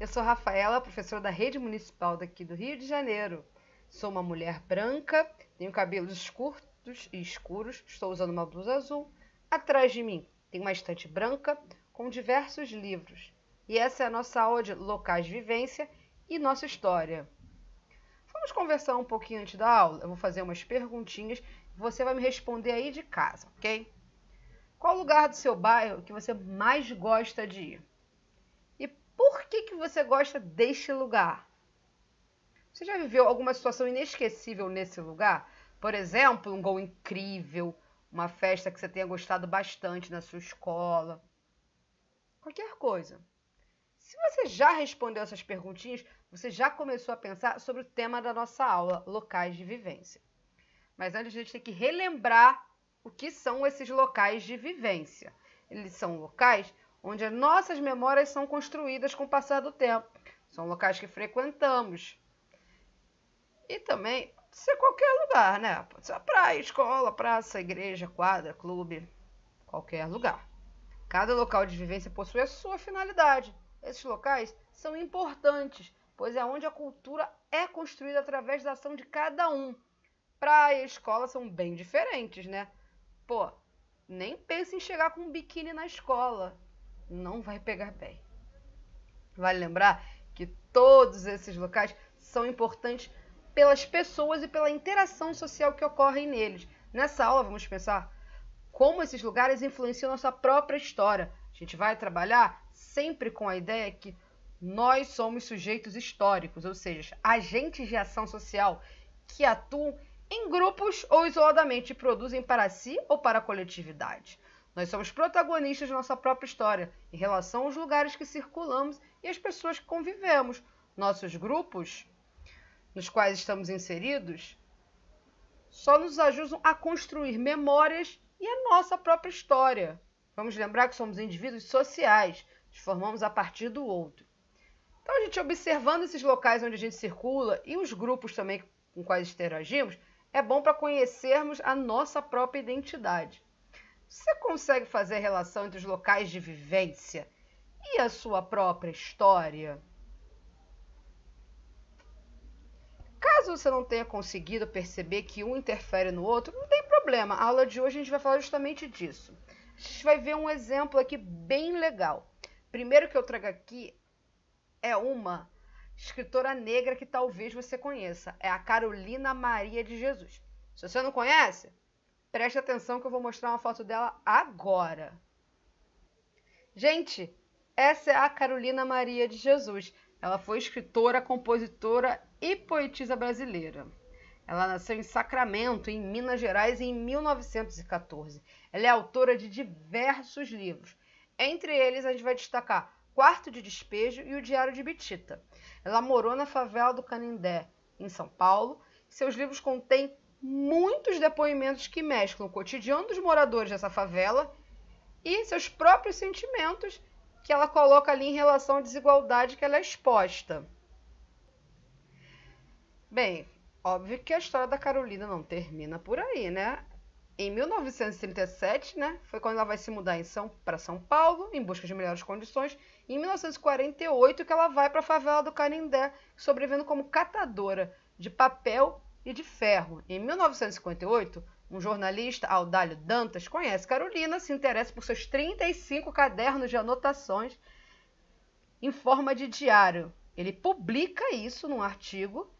sou Rafaela, professora da Rede Municipal daqui do Rio de Janeiro. Sou uma mulher branca, tenho cabelos curtos e escuros, estou usando uma blusa azul. Atrás de mim tem uma estante branca com diversos livros. E essa é a nossa aula de locais de vivência e nossa história. Vamos conversar um pouquinho antes da aula? Eu vou fazer umas perguntinhas e você vai me responder aí de casa, ok? Qual o lugar do seu bairro que você mais gosta de ir? E por que você gosta deste lugar? Você já viveu alguma situação inesquecível nesse lugar? Por exemplo, um gol incrível, uma festa que você tenha gostado bastante na sua escola. Qualquer coisa. Se você já respondeu essas perguntinhas, você já começou a pensar sobre o tema da nossa aula, locais de vivência. Mas antes a gente tem que relembrar o que são esses locais de vivência. Eles são locais onde as nossas memórias são construídas com o passar do tempo. São locais que frequentamos. E também pode ser qualquer lugar, né? Pode ser a praia, escola, praça, igreja, quadra, clube, qualquer lugar. Cada local de vivência possui a sua finalidade. Esses locais são importantes, pois é onde a cultura é construída através da ação de cada um. Praia e escola são bem diferentes, né? Pô, nem pense em chegar com um biquíni na escola. Não vai pegar bem. Vale lembrar que todos esses locais são importantes pelas pessoas e pela interação social que ocorre neles. Nessa aula vamos pensar como esses lugares influenciam nossa própria história. A gente vai trabalhar sempre com a ideia que nós somos sujeitos históricos, ou seja, agentes de ação social que atuam em grupos ou isoladamente e produzem para si ou para a coletividade. Nós somos protagonistas de nossa própria história em relação aos lugares que circulamos e às pessoas que convivemos. Nossos grupos, nos quais estamos inseridos, só nos ajudam a construir memórias e a nossa própria história. Vamos lembrar que somos indivíduos sociais, nos formamos a partir do outro. Então, a gente observando esses locais onde a gente circula e os grupos também com quais interagimos, é bom para conhecermos a nossa própria identidade. Você consegue fazer a relação entre os locais de vivência e a sua própria história? Caso você não tenha conseguido perceber que um interfere no outro, não tem problema. A aula de hoje a gente vai falar justamente disso. A gente vai ver um exemplo aqui bem legal. Primeiro que eu trago aqui é uma escritora negra que talvez você conheça. É a Carolina Maria de Jesus. Se você não conhece, preste atenção que eu vou mostrar uma foto dela agora. Gente, essa é a Carolina Maria de Jesus. Ela foi escritora, compositora e poetisa brasileira. Ela nasceu em Sacramento, em Minas Gerais, em 1914. Ela é autora de diversos livros. Entre eles, a gente vai destacar Quarto de Despejo e o Diário de Bitita. Ela morou na favela do Canindé, em São Paulo. Seus livros contêm muitos depoimentos que mesclam o cotidiano dos moradores dessa favela e seus próprios sentimentos que ela coloca ali em relação à desigualdade que ela é exposta. Bem, óbvio que a história da Carolina não termina por aí, né? Em 1937, né, foi quando ela vai se mudar para São Paulo, em busca de melhores condições. E em 1948 que ela vai para a favela do Canindé, sobrevivendo como catadora de papel e de ferro. Em 1958, um jornalista, Audálio Dantas, conhece Carolina, se interessa por seus 35 cadernos de anotações em forma de diário. Ele publica isso num artigo,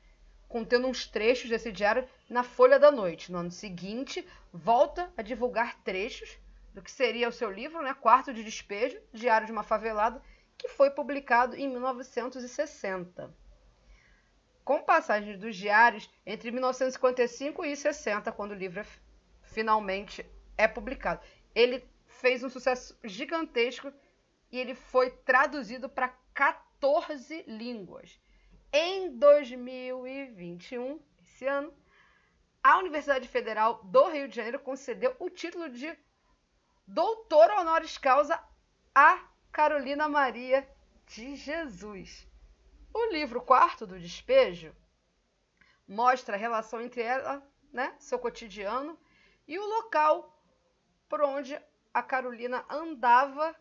contendo uns trechos desse diário na Folha da Noite. No ano seguinte, volta a divulgar trechos do que seria o seu livro, né, Quarto de Despejo, Diário de uma Favelada, que foi publicado em 1960. Com passagem dos diários, entre 1955 e 60, quando o livro finalmente é publicado. Ele fez um sucesso gigantesco e ele foi traduzido para 14 línguas. Em 2021, esse ano, a Universidade Federal do Rio de Janeiro concedeu o título de doutora honoris causa a Carolina Maria de Jesus. O livro Quarto do Despejo mostra a relação entre ela, né, seu e o local por onde a Carolina andava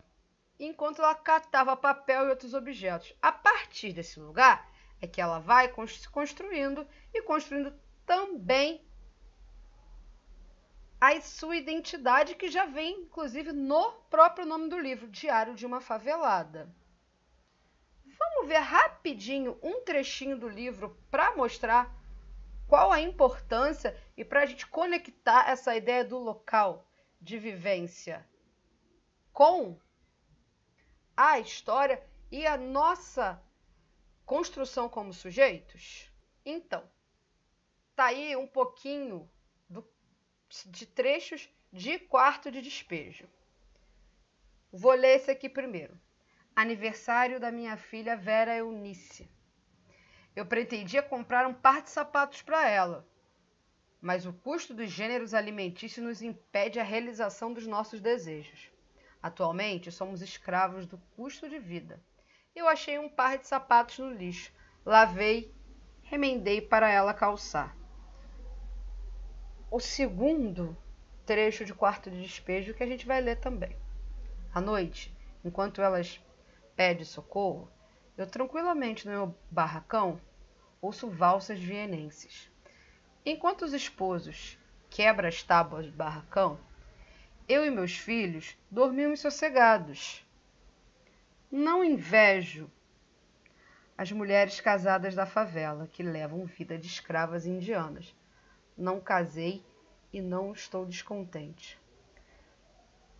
enquanto ela catava papel e outros objetos. A partir desse lugar é que ela vai se construindo e construindo também a sua identidade, que já vem, inclusive, no próprio nome do livro, Diário de uma Favelada. Vamos ver rapidinho um trechinho do livro para mostrar qual a importância e para a gente conectar essa ideia do local de vivência com a história e a nossa construção como sujeitos? Então, tá aí um pouquinho de trechos de Quarto de Despejo. Vou ler esse aqui primeiro. Aniversário da minha filha Vera Eunice. Eu pretendia comprar um par de sapatos para ela, mas o custo dos gêneros alimentícios nos impede a realização dos nossos desejos. Atualmente, somos escravos do custo de vida. Eu achei um par de sapatos no lixo, lavei, remendei para ela calçar. O segundo trecho de Quarto de Despejo que a gente vai ler também. À noite, enquanto elas pedem socorro, eu tranquilamente no meu barracão ouço valsas vienenses. Enquanto os esposos quebram as tábuas do barracão, eu e meus filhos dormimos sossegados. Não invejo as mulheres casadas da favela que levam vida de escravas indianas. Não casei e não estou descontente.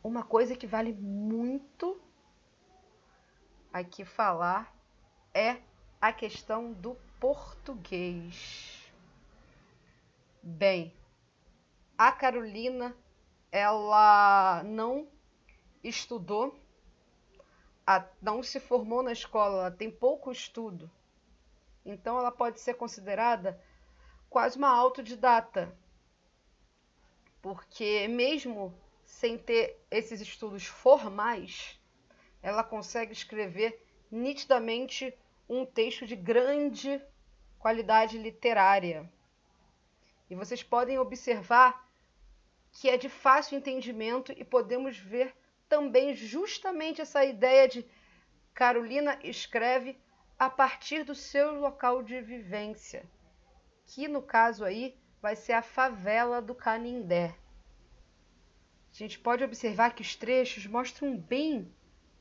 Uma coisa que vale muito aqui falar é a questão do português. Bem, a Carolina, ela não estudou, não se formou na escola, ela tem pouco estudo. Então ela pode ser considerada quase uma autodidata, porque mesmo sem ter esses estudos formais, ela consegue escrever nitidamente um texto de grande qualidade literária. E vocês podem observar que é de fácil entendimento e podemos ver também justamente essa ideia de Carolina escreve a partir do seu local de vivência, que no caso aí vai ser a favela do Canindé. A gente pode observar que os trechos mostram bem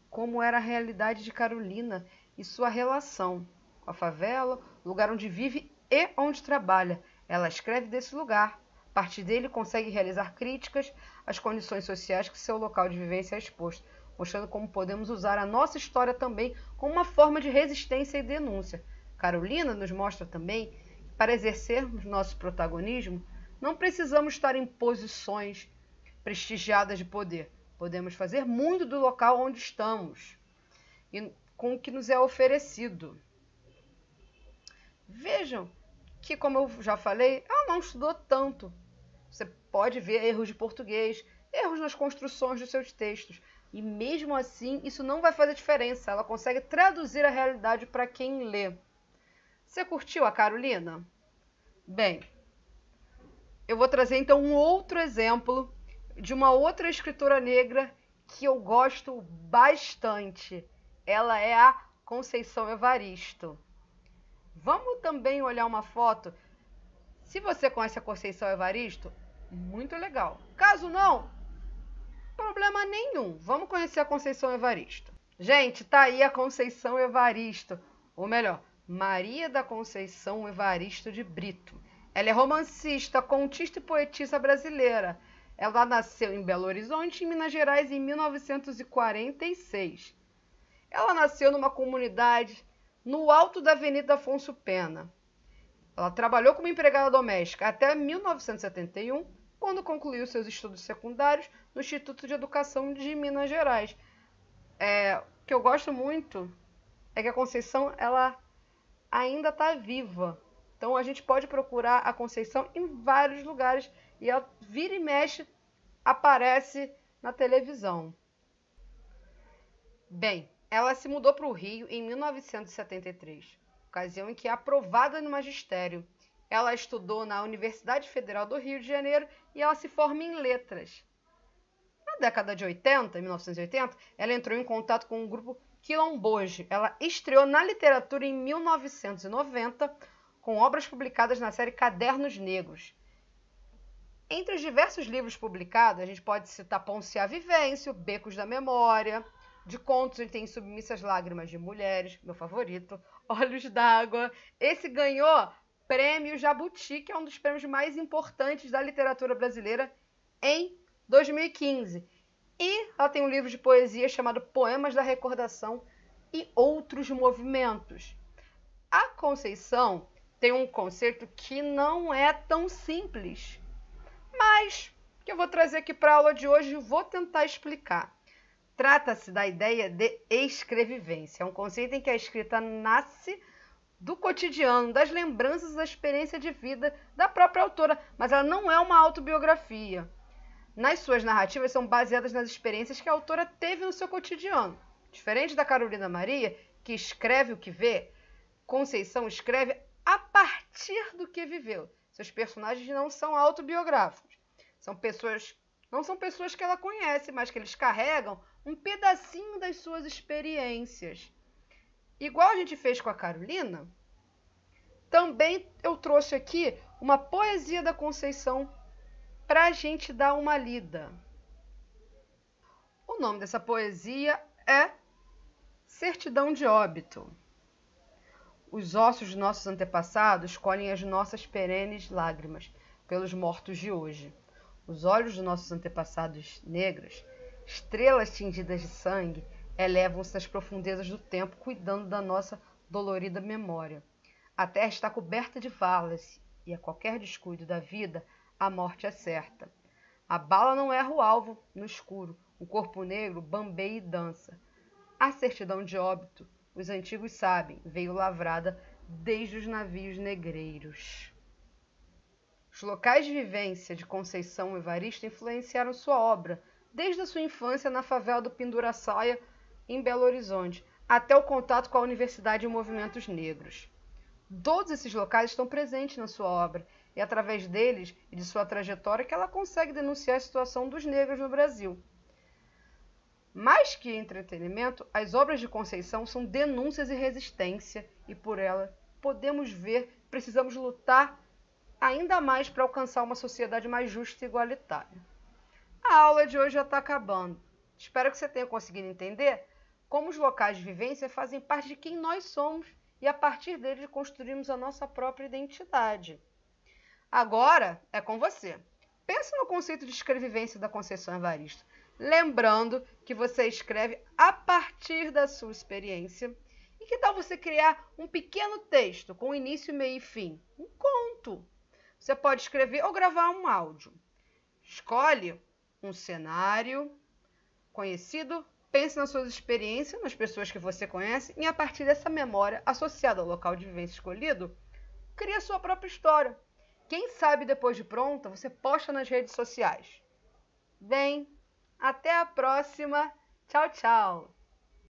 como era a realidade de Carolina e sua relação com a favela, lugar onde vive e onde trabalha. Ela escreve desse lugar. A partir dele, consegue realizar críticas às condições sociais que seu local de vivência é exposto, mostrando como podemos usar a nossa história também como uma forma de resistência e denúncia. Carolina nos mostra também que, para exercermos nosso protagonismo, não precisamos estar em posições prestigiadas de poder. Podemos fazer muito do local onde estamos e com o que nos é oferecido. Vejam que, como eu já falei, ela não estudou tanto. Você pode ver erros de português, erros nas construções dos seus textos. E mesmo assim, isso não vai fazer diferença. Ela consegue traduzir a realidade para quem lê. Você curtiu a Carolina? Bem, eu vou trazer então um outro exemplo de uma outra escritora negra que eu gosto bastante. Ela é a Conceição Evaristo. Vamos também olhar uma foto. Se você conhece a Conceição Evaristo, muito legal. Caso não, problema nenhum. Vamos conhecer a Conceição Evaristo. Gente, tá aí a Conceição Evaristo. Ou melhor, Maria da Conceição Evaristo de Brito. Ela é romancista, contista e poetisa brasileira. Ela nasceu em Belo Horizonte, em Minas Gerais, em 1946. Ela nasceu numa comunidade no alto da Avenida Afonso Pena. Ela trabalhou como empregada doméstica até 1971, quando concluiu seus estudos secundários no Instituto de Educação de Minas Gerais. O que eu gosto muito é que a Conceição ela ainda está viva. Então a gente pode procurar a Conceição em vários lugares e ela vira e mexe, aparece na televisão. Bem, ela se mudou para o Rio em 1973, ocasião em que é aprovada no magistério. Ela estudou na Universidade Federal do Rio de Janeiro e ela se forma em letras. Na década de 80, 1980, ela entrou em contato com o grupo Quilomboje. Ela estreou na literatura em 1990, com obras publicadas na série Cadernos Negros. Entre os diversos livros publicados, a gente pode citar Poncia Vivêncio, Becos da Memória, de contos e tem Submissas Lágrimas de Mulheres, meu favorito, Olhos d'Água. Esse ganhou Prêmio Jabuti, que é um dos prêmios mais importantes da literatura brasileira, em 2015. E ela tem um livro de poesia chamado Poemas da Recordação e Outros Movimentos. A Conceição tem um conceito que não é tão simples, mas que eu vou trazer aqui para a aula de hoje e vou tentar explicar. Trata-se da ideia de escrevivência. É um conceito em que a escrita nasce do cotidiano, das lembranças, da experiência de vida da própria autora, mas ela não é uma autobiografia. Nas suas narrativas são baseadas nas experiências que a autora teve no seu cotidiano. Diferente da Carolina Maria, que escreve o que vê, Conceição escreve a partir do que viveu. Seus personagens não são autobiográficos. Não são pessoas que ela conhece, mas que eles carregam um pedacinho das suas experiências. Igual a gente fez com a Carolina, também eu trouxe aqui uma poesia da Conceição para a gente dar uma lida. O nome dessa poesia é Certidão de Óbito. Os ossos de nossos antepassados colhem as nossas perenes lágrimas pelos mortos de hoje. Os olhos de nossos antepassados negros, estrelas tingidas de sangue, elevam-se das profundezas do tempo, cuidando da nossa dolorida memória. A terra está coberta de valas, e a qualquer descuido da vida, a morte é certa. A bala não erra o alvo no escuro, o corpo negro bambeia e dança. A certidão de óbito, os antigos sabem, veio lavrada desde os navios negreiros. Os locais de vivência de Conceição Evaristo influenciaram sua obra, desde a sua infância na favela do Pinduraçaia, em Belo Horizonte, até o contato com a universidade e movimentos negros. Todos esses locais estão presentes na sua obra, e é através deles e de sua trajetória que ela consegue denunciar a situação dos negros no Brasil. Mais que entretenimento, as obras de Conceição são denúncias e resistência, e por ela podemos ver que precisamos lutar ainda mais para alcançar uma sociedade mais justa e igualitária. A aula de hoje já está acabando. Espero que você tenha conseguido entender como os locais de vivência fazem parte de quem nós somos e a partir deles construímos a nossa própria identidade. Agora é com você. Pense no conceito de escrevivência da Conceição Evaristo, lembrando que você escreve a partir da sua experiência. E que tal você criar um pequeno texto com início, meio e fim? Um conto. Você pode escrever ou gravar um áudio. Escolhe um cenário conhecido, pense nas suas experiências, nas pessoas que você conhece, e a partir dessa memória associada ao local de vivência escolhido, cria a sua própria história. Quem sabe depois de pronta, você posta nas redes sociais. Bem, até a próxima. Tchau, tchau!